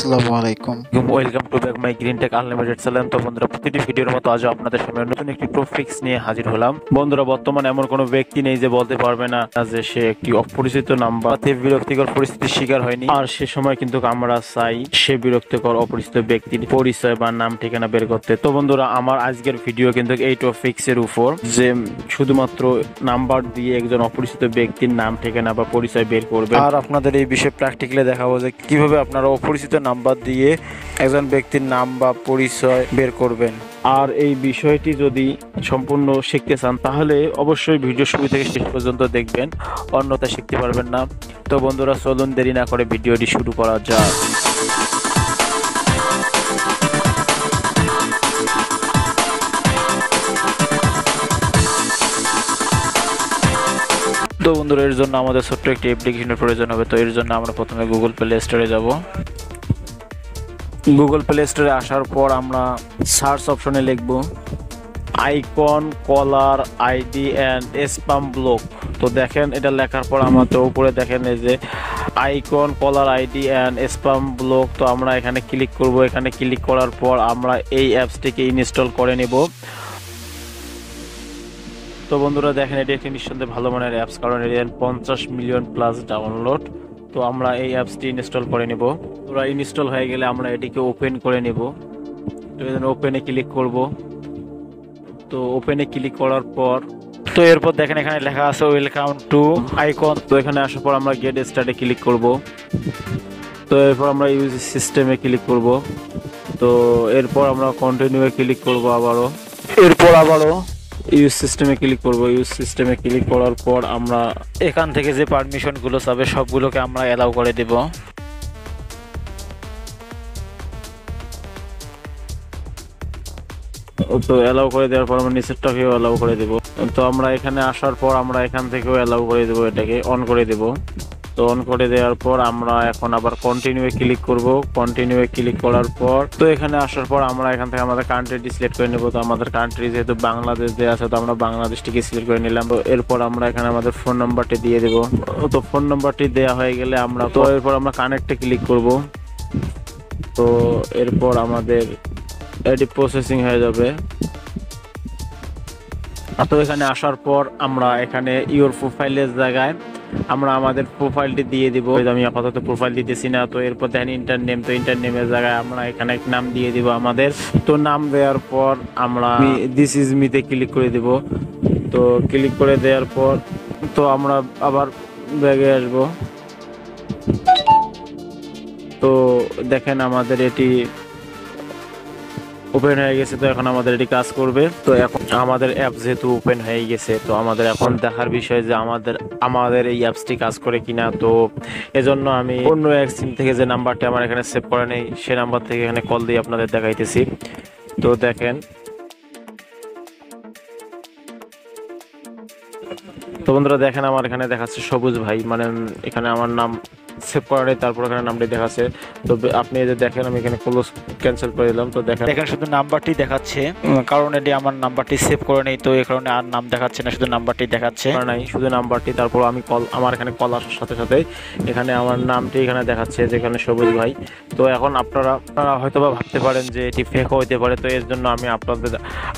আসসালামু আলাইকুম। Welcome to back my green take unlimited channel. তো বন্ধুরা, প্রতিটি ভিডিওর মতো আজও আপনাদের সামনে নতুন একটি প্রোফিক্স নিয়ে হাজির হলাম। বন্ধুরা, বর্তমানে এমন কোনো ব্যক্তি নেই যে বলতে পারবে না যে সে একটি অপরিচিত নাম্বার বিরক্তিকর পরিস্থিতির শিকার হয়নি। আর সে সময় কিন্তু আমরা চাই সে বিরক্তিকর অপরিচিত ব্যক্তির পরিচয় বা নাম ঠিকানা বের করতে। তো বন্ধুরা, আমার আজকের ভিডিও কিন্তু এই টপিক্স এর উপর, যে শুধুমাত্র নাম্বার দিয়ে একজন অপরিচিত ব্যক্তির নাম ঠিকানা বা পরিচয় বের করবে। আর আপনাদের এই বিষয়ে প্র্যাকটিক্যালি দেখাবো যে কিভাবে আপনারা অপরিচিত নাম্বার দিয়ে একজন ব্যক্তির নাম বা পরিচয় বের করবেন। আর এই বিষয়টি যদি সম্পূর্ণ শিখতে চান তাহলে অবশ্যই ভিডিও শুরু থেকে শেষ পর্যন্ত দেখবেন, অন্যথা শিখতে পারবেন না। তো বন্ধুরা, চলুন দেরি না করে ভিডিওটি শুরু করা যাক। তো বন্ধুরা, এর জন্য আমাদের ছোট্ট একটি অ্যাপ্লিকেশনের প্রয়োজন হবে। তো এর জন্য আমরা প্রথমে গুগল প্লে স্টোরে যাব। গুগল প্লে স্টোরে আসার পর আমরা সার্চ অপশনে লিখব icon caller ID and spam block. তো দেখেন, এটা লেখার পর আমাদের উপরে দেখেন এই যে icon caller ID and spam block. তো আমরা এখানে ক্লিক করব। এখানে ক্লিক করার পর আমরা এই অ্যাপসটিকে ইনস্টল করে নেব। তো বন্ধুরা দেখেন, এটি একটি নিঃসন্দেহে ভালো মানের অ্যাপস, কারণ এর 50 মিলিয়ন প্লাস ডাউনলোড। তো আমরা এই অ্যাপসটি ইনস্টল করে নেব। তোরা ইনস্টল হয়ে গেলে আমরা এটিকে ওপেন করে নেব। তো এখানে ওপেনে ক্লিক করব। তো ওপেনে ক্লিক করার পর তো এরপর দেখেন এখানে লেখা আছে ওয়েলকাম টু আইকন। তো এখানে আসার পর আমরা গেট স্টার্টে ক্লিক করব। তো এরপর আমরা ইউজ সিস্টেমে ক্লিক করব। তো এরপর আমরা কন্টিনিউয়ে ক্লিক করব আবারও। এরপর আবারও ইউজ সিস্টেমে ক্লিক করব। ইউজ সিস্টেমে ক্লিক করার পর আমরা এখান থেকে যে পারমিশনগুলো চাবে সবগুলোকে আমরা অ্যালাউ করে দেব। তো অ্যালাউ করে দেওয়ার পর আমরা নিচেরটাকেও অ্যালাউ করে দেব। তো আমরা এখানে আসার পর আমরা এখান থেকেও অ্যালাউ করে দেব, এটাকে অন করে দেব। তো অন করে দেওয়ার পর আমরা এখন আবার কন্টিনিউয়ে ক্লিক করব। কন্টিনিউয়ে ক্লিক করার পর তো এখানে আসার পর আমরা এখান থেকে আমাদের কান্ট্রিটি সিলেক্ট করে নেব। তো আমাদের কান্ট্রি যেহেতু বাংলাদেশ দেওয়া আছে, তো আমরা বাংলাদেশটিকে সিলেক্ট করে নিলাম। তো এরপর আমরা এখানে আমাদের ফোন নাম্বারটি দিয়ে দেব। তো ফোন নাম্বারটি দেওয়া হয়ে গেলে আমরা তো এরপর আমরা কানেক্টে ক্লিক করব। তো এরপর আমাদের এটি প্রসেসিং হয়ে যাবে। তো এখানে আসার পর আমরা এখানে ইওর প্রোফাইলের জায়গায় আমরা আমাদের প্রোফাইলটি দিয়ে দিব। আমি আপাতত প্রোফাইল দিতেছি না। তো এরপর দেখেন ইন্টারনেম। তো ইন্টারনেমের জায়গায় আমরা এখানে এক নাম দিয়ে দিব আমাদের। তো নাম দেওয়ার পর আমরা দিস ইজ মিতে ক্লিক করে দিব। তো ক্লিক করে দেওয়ার পর তো আমরা আবার ব্যাগে আসব। তো দেখেন আমাদের এটি ওপেন হয়ে গেছে। তো এখন আমাদের এটি কাজ করবে। তো এখন আমাদের অ্যাপ যেহেতু ওপেন হয়ে গেছে, তো আমাদের এখন দেখার বিষয় যে আমাদের এই অ্যাপসটি কাজ করে কিনা। তো এজন্য আমি অন্য এক সিম থেকে যে নাম্বারটি আমার এখানে সেভ করা নেই, সে নাম্বার থেকে এখানে কল দিয়ে আপনাদের দেখাইতেছি। তো দেখেন, তো বন্ধুরা দেখেন আমার এখানে দেখাচ্ছে সবুজ ভাই, মানে এখানে আমার নাম সেভ করা নেই, তারপর এখানে নামটি দেখাচ্ছে। তো আপনি এই যে দেখেন, আমি এখানে ক্লোজ ক্যান্সেল করে দিলাম। তো দেখেন শুধু নাম্বারটি দেখাচ্ছে, কারণ এটি আমার নাম্বারটি সেভ করে নেই। তো এই কারণে আর নাম দেখাচ্ছে না, শুধু নাম্বারটি দেখাচ্ছে নাই, শুধু নাম্বারটি। তারপর আমি আমার এখানে কল আসার সাথে সাথে এখানে আমার নামটি এখানে দেখাচ্ছে, যেখানে সবুজ ভাই। তো এখন আপনারা হয়তো বা ভাবতে পারেন যে এটি ফেক হইতে পারে। তো এর জন্য আমি আপনাদের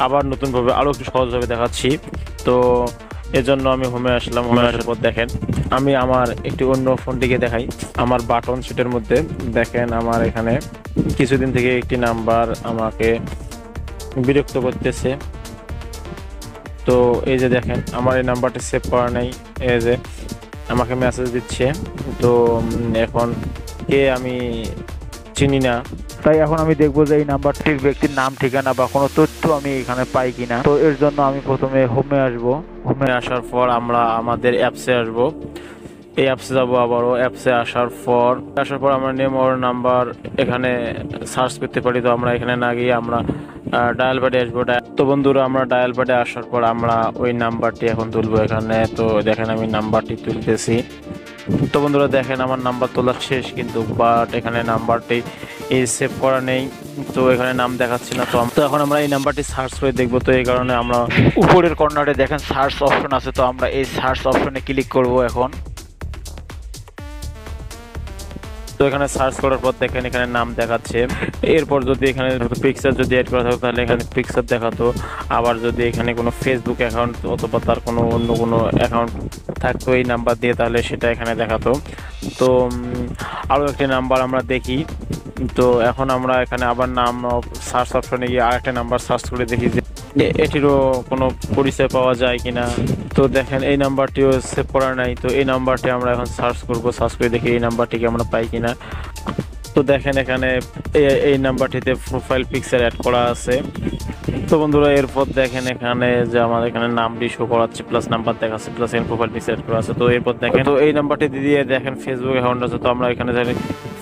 আবার নতুনভাবে আরও একটু সহজভাবে দেখাচ্ছি। তো এজন্য আমি হোমে আসলাম। হোমে আসার পর দেখেন আমি আমার একটি অন্য ফোনটিকে দেখাই। আমার বাটন সিটের মধ্যে দেখেন আমার এখানে কিছুদিন থেকে একটি নাম্বার আমাকে বিরক্ত করতেছে। তো এই যে দেখেন আমার এই নাম্বারটি সেভ করা নেই, এই যে আমাকে মেসেজ দিচ্ছে। তো এখন কে আমি চিনি না, তাই এখন আমি দেখবো যে এই নাম্বারটির ব্যক্তির নাম ঠিকানা বা কোনো তথ্য আমি এখানে পাই কিনা। তো এর জন্য আমি প্রথমে হোমে আসব। হোমে আসার পর আমরা আমাদের অ্যাপসে আসব। এই অ্যাপসে যাবো আবারও। অ্যাপসে আসার পর আমরা নেম ওর নাম্বার এখানে সার্চ করতে পারি। তো আমরা এখানে না গিয়ে আমরা ডায়াল প্যাডে আসবো। তো বন্ধুরা, আমরা ডায়াল প্যাডে আসার পর আমরা ওই নাম্বারটি এখন তুলবো এখানে। তো দেখেন আমি নাম্বারটি তুলতেছি। তো বন্ধুরা দেখেন আমার নাম্বার তোলা শেষ, কিন্তু বাট এখানে নাম্বারটি সেভ করা নেই। তো এখানে নাম দেখাচ্ছে না। তো এখন আমরা এই নাম্বারটি সার্চ করে দেখবো। তো এই কারণে আমরা উপরের কর্নারে দেখেন সার্চ অপশন আছে। তো আমরা এই সার্চ অপশনে ক্লিক করব এখন। তো এখানে সার্চ করার পর দেখেন এখানে নাম দেখাচ্ছে। এরপর যদি এখানে পিকচার যদি অ্যাড করা থাকতো তাহলে এখানে পিকচার দেখাতো। আবার যদি এখানে কোনো ফেসবুক অ্যাকাউন্ট অথবা তার কোনো অন্য কোনো অ্যাকাউন্ট থাকতো এই নাম্বার দিয়ে তাহলে সেটা এখানে দেখাতো। তো আরও একটি নাম্বার আমরা দেখি। তো এখন আমরা এখানে আবার নাম সার্চ অপশনে গিয়ে আরেকটা নাম্বার সার্চ করে দেখি যে এটিরও কোনো পরিচয় পাওয়া যায় কিনা। তো দেখেন এই নাম্বারটিও সেভ করা নাই। তো এই নাম্বারটি আমরা এখন সার্চ করব, সার্চ করে দেখি এই নাম্বারটিকে আমরা পাই কিনা। তো দেখেন এখানে এই নাম্বারটিতে প্রোফাইল পিকচার অ্যাড করা আছে। তো বন্ধুরা এরপর দেখেন এখানে যে আমাদের এখানে নামটি শো করাচ্ছে প্লাস নাম্বার দেখাচ্ছে প্লাস এখানে প্রোফাইল পিকচার অ্যাড করা আছে। তো এরপর দেখেন তো এই নাম্বারটি দিয়ে দেখেন ফেসবুক অ্যাকাউন্ট আছে। তো আমরা এখানে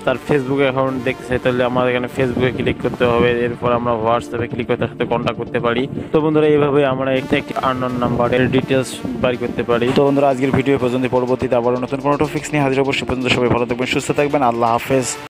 তার ফেসবুক অ্যাকাউন্ট দেখতে চাই তাহলে আমাদের এখানে ফেসবুকে ক্লিক করতে হবে। এরপর আমরা হোয়াটসঅ্যাপে ক্লিক করে তার সাথে কন্ট্যাক্ট করতে পারি। তো বন্ধুরা এইভাবে আমরা একটি আননোন নাম্বারের ডিটেলস বাই করতে পারি। তো বন্ধুরা আজকের ভিডিও পর্যন্ত, পরবর্তীতে আবার নতুন কোনো টপিক্স নিয়ে হাজির অবশ্যই। পর্যন্ত সবাই ভালো থাকবেন, সুস্থ থাকবেন। আল্লাহ হাফেজ।